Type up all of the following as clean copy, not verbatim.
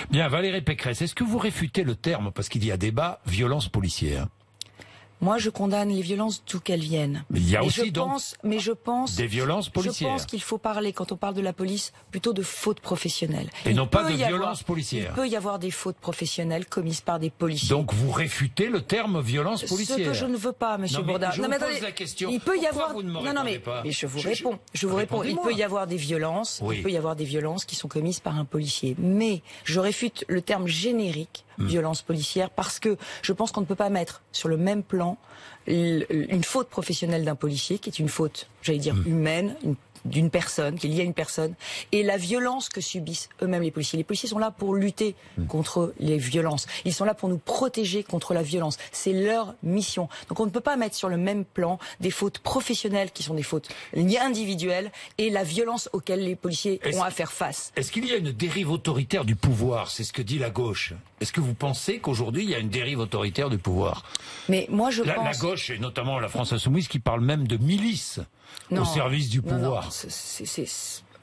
Bien, Valérie Pécresse, est-ce que vous réfutez le terme, parce qu'il y a débat, violence policière? Moi, je condamne les violences d'où qu'elles viennent. Mais il y a aussi je pense des violences policières. Je pense qu'il faut parler, quand on parle de la police, plutôt de fautes professionnelles. Et non pas de violences policières. Il peut y avoir des fautes professionnelles commises par des policiers. Donc vous réfutez le terme violence policière? Ce que je ne veux pas, Monsieur Bourdin. Je vous pose la question. Il peut y avoir. Vous ne me mais je vous réponds. Je vous réponds. Il peut y avoir des violences. Oui. Il peut y avoir des violences qui sont commises par un policier. Mais je réfute le terme générique violence policière parce que je pense qu'on ne peut pas mettre sur le même plan une faute professionnelle d'un policier, qui est une faute, j'allais dire, humaine, d'une personne, qui est liée à une personne, et la violence que subissent eux-mêmes les policiers. Les policiers sont là pour lutter contre les violences. Ils sont là pour nous protéger contre la violence. C'est leur mission. Donc on ne peut pas mettre sur le même plan des fautes professionnelles, qui sont des fautes individuelles, et la violence auxquelles les policiers ont à faire face. Est-ce qu'il y a une dérive autoritaire du pouvoir? C'est ce que dit la gauche. Est-ce que vous pensez qu'aujourd'hui il y a une dérive autoritaire du pouvoir? Mais moi je pense... La gauche, et notamment la France Insoumise, qui parle même de milice au service du pouvoir.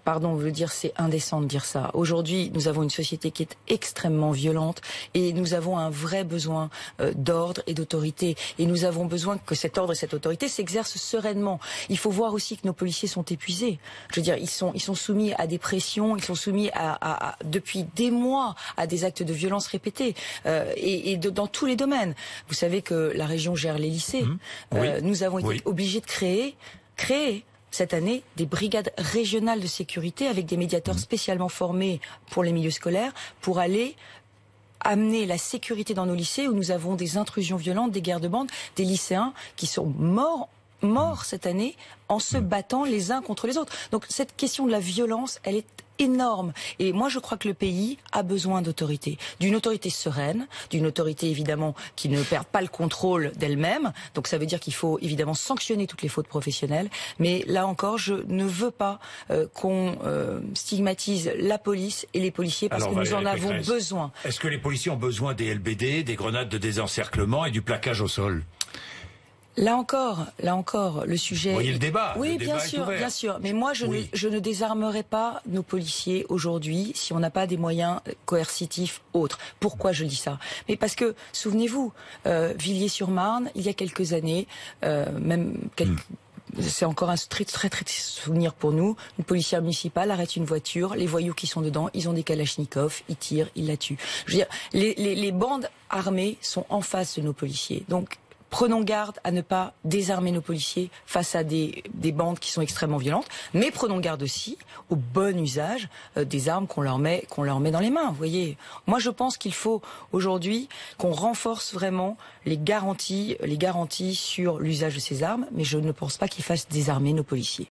Pardon, je veux dire, c'est indécent de dire ça. Aujourd'hui, nous avons une société qui est extrêmement violente et nous avons un vrai besoin d'ordre et d'autorité. Et nous avons besoin que cet ordre et cette autorité s'exercent sereinement. Il faut voir aussi que nos policiers sont épuisés. Je veux dire, ils sont soumis à des pressions, ils sont soumis depuis des mois à des actes de violence répétés dans tous les domaines. Vous savez que la région gère les lycées. Nous avons été obligés de créer cette année des brigades régionales de sécurité avec des médiateurs spécialement formés pour les milieux scolaires pour aller amener la sécurité dans nos lycées où nous avons des intrusions violentes, des guerres de bande, des lycéens qui sont morts cette année en se battant les uns contre les autres. Donc cette question de la violence, elle est énorme. Et moi, je crois que le pays a besoin d'autorité. D'une autorité sereine, d'une autorité évidemment qui ne perd pas le contrôle d'elle-même. Donc ça veut dire qu'il faut évidemment sanctionner toutes les fautes professionnelles. Mais là encore, je ne veux pas qu'on stigmatise la police et les policiers parce que nous en avons besoin. Est-ce que les policiers ont besoin des LBD, des grenades de désencerclement et du plaquage au sol? Là encore, le sujet... Vous voyez le débat. Oui, bien sûr. Mais moi, je ne désarmerai pas nos policiers aujourd'hui si on n'a pas des moyens coercitifs autres. Pourquoi je dis ça? Mais parce que, souvenez-vous, Villiers-sur-Marne, il y a quelques années, c'est encore un très souvenir pour nous. Une policière municipale arrête une voiture, les voyous qui sont dedans, ils ont des kalachnikovs, ils tirent, ils la tuent. Je veux dire, les bandes armées sont en face de nos policiers. Donc, prenons garde à ne pas désarmer nos policiers face à des bandes qui sont extrêmement violentes, mais prenons garde aussi au bon usage des armes qu'on leur met dans les mains. Vous voyez, moi je pense qu'il faut aujourd'hui qu'on renforce vraiment les garanties sur l'usage de ces armes, mais je ne pense pas qu'il fasse désarmer nos policiers.